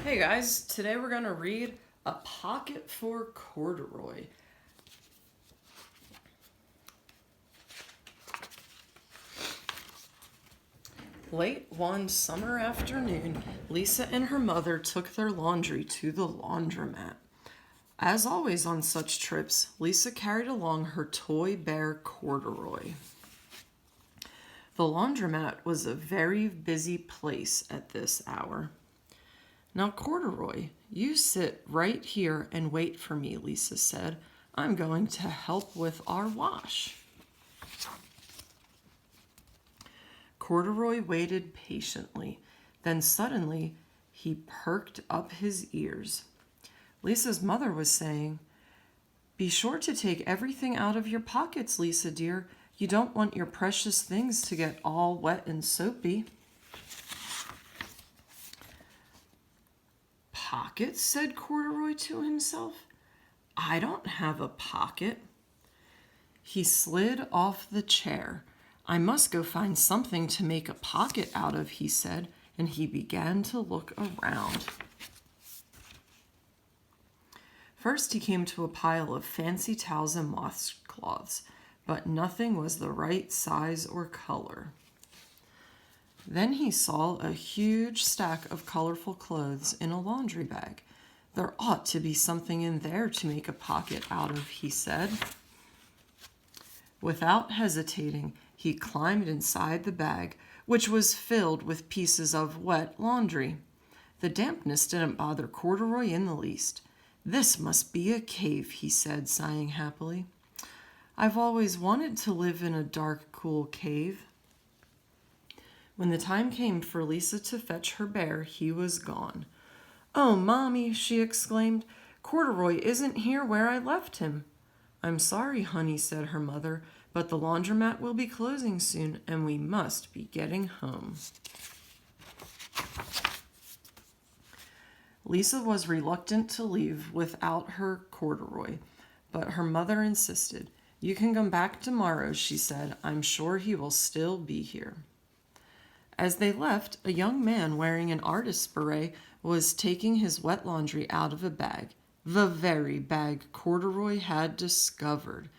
Hey guys, today we're going to read A Pocket for Corduroy. Late one summer afternoon, Lisa and her mother took their laundry to the laundromat. As always on such trips, Lisa carried along her toy bear Corduroy. The laundromat was a very busy place at this hour. "Now, Corduroy, you sit right here and wait for me," Lisa said. "I'm going to help with our wash." Corduroy waited patiently. Then suddenly, he perked up his ears. Lisa's mother was saying, "Be sure to take everything out of your pockets, Lisa dear. You don't want your precious things to get all wet and soapy." "Pockets?" said Corduroy to himself. "I don't have a pocket." He slid off the chair. "I must go find something to make a pocket out of," he said, and he began to look around. First he came to a pile of fancy towels and washcloths, but nothing was the right size or color. Then he saw a huge stack of colorful clothes in a laundry bag. "There ought to be something in there to make a pocket out of," he said. Without hesitating, he climbed inside the bag, which was filled with pieces of wet laundry. The dampness didn't bother Corduroy in the least. "This must be a cave," he said, sighing happily. "I've always wanted to live in a dark, cool cave." When the time came for Lisa to fetch her bear, he was gone. "Oh, Mommy," she exclaimed, "Corduroy isn't here where I left him." "I'm sorry, honey," said her mother, "but the laundromat will be closing soon, and we must be getting home." Lisa was reluctant to leave without her Corduroy, but her mother insisted. "You can come back tomorrow," she said. "I'm sure he will still be here." As they left, a young man wearing an artist's beret was taking his wet laundry out of a bag, the very bag Corduroy had discovered.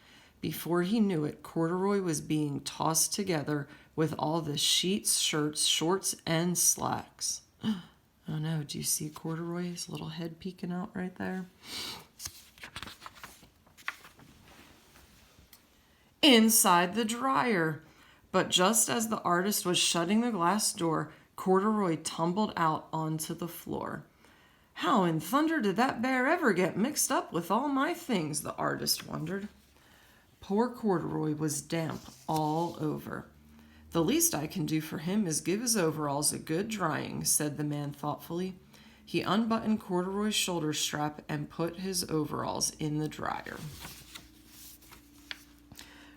Before he knew it, Corduroy was being tossed together with all the sheets, shirts, shorts, and slacks. Oh no, do you see Corduroy's little head peeking out right there? Inside the dryer. But just as the artist was shutting the glass door, Corduroy tumbled out onto the floor. "How in thunder did that bear ever get mixed up with all my things?" the artist wondered. Poor Corduroy was damp all over. "The least I can do for him is give his overalls a good drying," said the man thoughtfully. He unbuttoned Corduroy's shoulder strap and put his overalls in the dryer.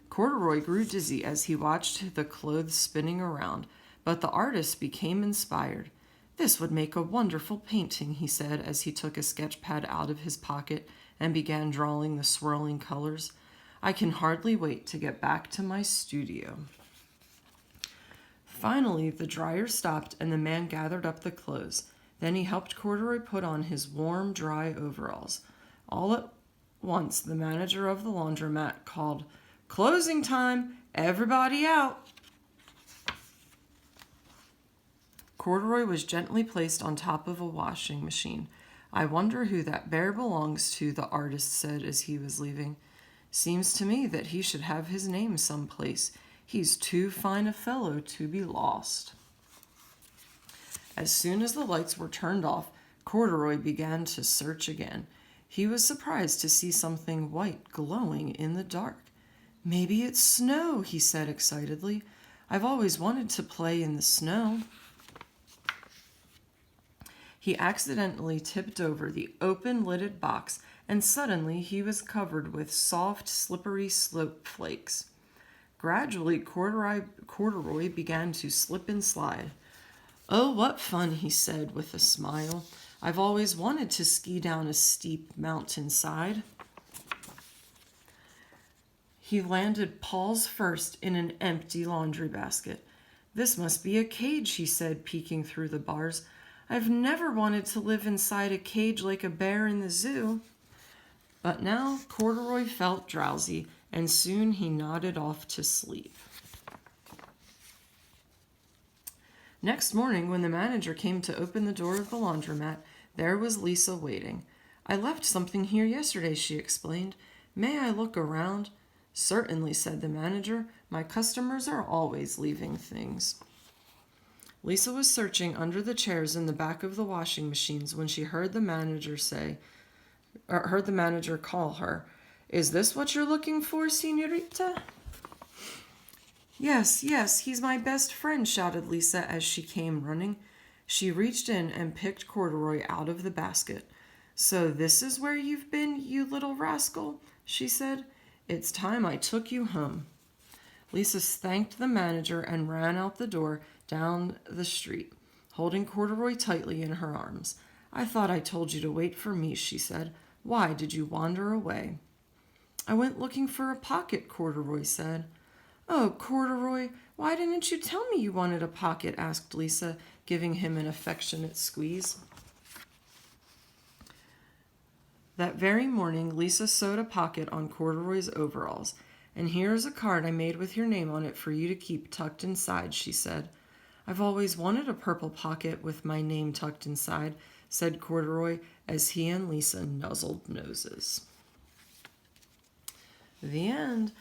Corduroy grew dizzy as he watched the clothes spinning around, but the artist became inspired. "This would make a wonderful painting," he said as he took a sketch pad out of his pocket and began drawing the swirling colors. "I can hardly wait to get back to my studio." Finally, the dryer stopped and the man gathered up the clothes. Then he helped Corduroy put on his warm, dry overalls. All at once, the manager of the laundromat called, "Closing time! Everybody out!" Corduroy was gently placed on top of a washing machine. "I wonder who that bear belongs to," the artist said as he was leaving. "Seems to me that he should have his name someplace. He's too fine a fellow to be lost." As soon as the lights were turned off, Corduroy began to search again. He was surprised to see something white glowing in the dark. "Maybe it's snow," he said excitedly. "I've always wanted to play in the snow." He accidentally tipped over the open-lidded box, and suddenly he was covered with soft, slippery slope flakes. Gradually, Corduroy began to slip and slide. "Oh, what fun," he said with a smile. "I've always wanted to ski down a steep mountainside." He landed paws first in an empty laundry basket. "This must be a cage," he said, peeking through the bars. I've never wanted to live inside a cage like a bear in the zoo. But now Corduroy felt drowsy, and soon he nodded off to sleep. Next morning, when the manager came to open the door of the laundromat, there was Lisa waiting. I left something here yesterday, she explained. May I look around? Certainly, said the manager. My customers are always leaving things. Lisa was searching under the chairs in the back of the washing machines when she heard the manager call her. Is this what you're looking for, señorita? Yes, he's my best friend, shouted Lisa as she came running. She reached in and picked Corduroy out of the basket. So this is where you've been, you little rascal, she said. It's time I took you home. Lisa thanked the manager and ran out the door down the street, holding Corduroy tightly in her arms. I thought I told you to wait for me, she said. Why did you wander away? I went looking for a pocket, Corduroy said. Oh, Corduroy, why didn't you tell me you wanted a pocket? Asked Lisa, giving him an affectionate squeeze. That very morning, Lisa sewed a pocket on Corduroy's overalls. And here's a card I made with your name on it for you to keep tucked inside, she said. I've always wanted a purple pocket with my name tucked inside, said Corduroy as he and Lisa nuzzled noses. The end.